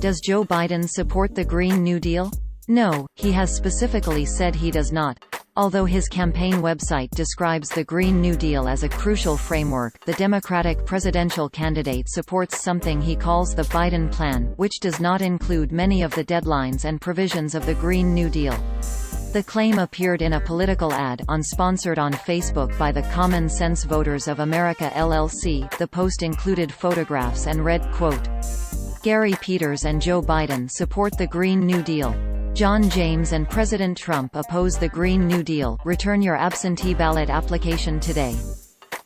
Does Joe Biden support the Green New Deal? No, he has specifically said he does not. Although his campaign website describes the Green New Deal as a crucial framework, the Democratic presidential candidate supports something he calls the Biden Plan, which does not include many of the deadlines and provisions of the Green New Deal. The claim appeared in a political ad sponsored on Facebook by the Common Sense Voters of America LLC. The post included photographs and read, quote, "Gary Peters and Joe Biden support the Green New Deal. John James and President Trump oppose the Green New Deal. Return your absentee ballot application today."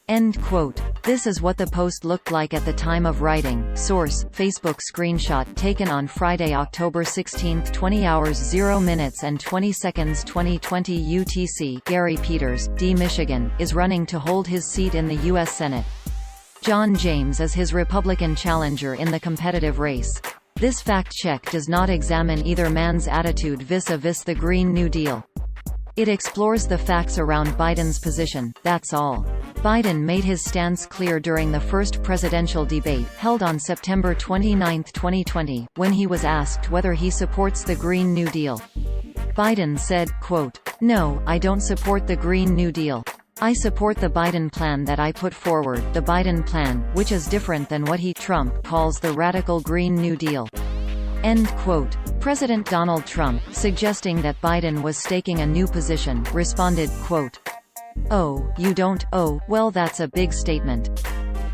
End quote. This is what the post looked like at the time of writing. Source: Facebook screenshot taken on Friday, October 16, 20 hours 0 minutes and 20 seconds 2020 UTC. Gary Peters, D. Michigan, is running to hold his seat in the U.S. Senate. John James is his Republican challenger in the competitive race. This fact-check does not examine either man's attitude vis-a-vis the Green New Deal. It explores the facts around Biden's position, that's all. Biden made his stance clear during the first presidential debate, held on September 29, 2020, when he was asked whether he supports the Green New Deal. Biden said, quote, "No, I don't support the Green New Deal. I support the Biden plan that I put forward, the Biden plan, which is different than what Trump calls the radical Green New Deal." End quote. President Donald Trump, suggesting that Biden was staking a new position, responded, quote, "Oh, you don't? Oh, well, that's a big statement.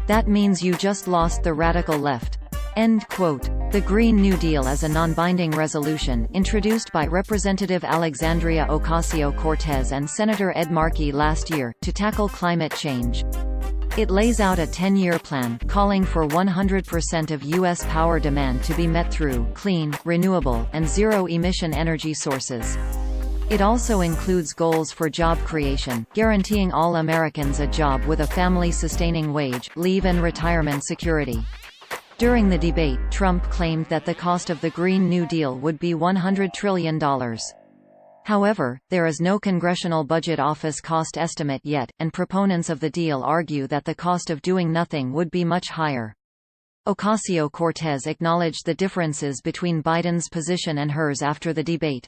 That means you just lost the radical left." End quote. The Green New Deal is a non-binding resolution, introduced by Representative Alexandria Ocasio-Cortez and Senator Ed Markey last year, to tackle climate change. It lays out a 10-year plan, calling for 100% of U.S. power demand to be met through clean, renewable, and zero-emission energy sources. It also includes goals for job creation, guaranteeing all Americans a job with a family-sustaining wage, leave and retirement security. During the debate, Trump claimed that the cost of the Green New Deal would be $100 trillion. However, there is no Congressional Budget Office cost estimate yet, and proponents of the deal argue that the cost of doing nothing would be much higher. Ocasio-Cortez acknowledged the differences between Biden's position and hers after the debate.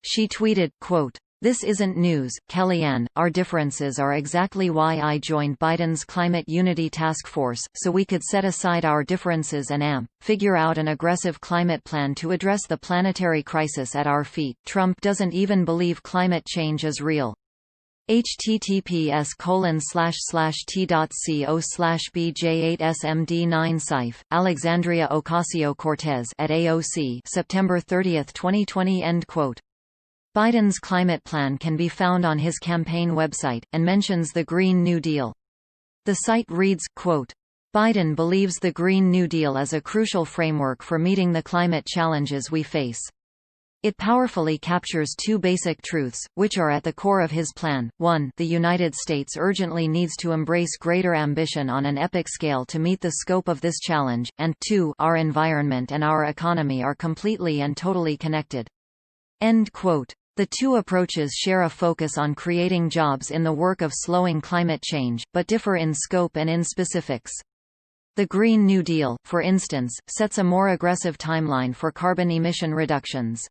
She tweeted, quote, "This isn't news, Kellyanne, our differences are exactly why I joined Biden's Climate Unity Task Force, so we could set aside our differences and figure out an aggressive climate plan to address the planetary crisis at our feet. Trump doesn't even believe climate change is real." https://t.co/bj8smd9sif, Alexandria Ocasio-Cortez at AOC, September 30, 2020. End quote. Biden's climate plan can be found on his campaign website, and mentions the Green New Deal. The site reads, quote, "Biden believes the Green New Deal is a crucial framework for meeting the climate challenges we face. It powerfully captures two basic truths, which are at the core of his plan. 1. The United States urgently needs to embrace greater ambition on an epic scale to meet the scope of this challenge, and 2. Our environment and our economy are completely and totally connected." End quote. The two approaches share a focus on creating jobs in the work of slowing climate change, but differ in scope and in specifics. The Green New Deal, for instance, sets a more aggressive timeline for carbon emission reductions.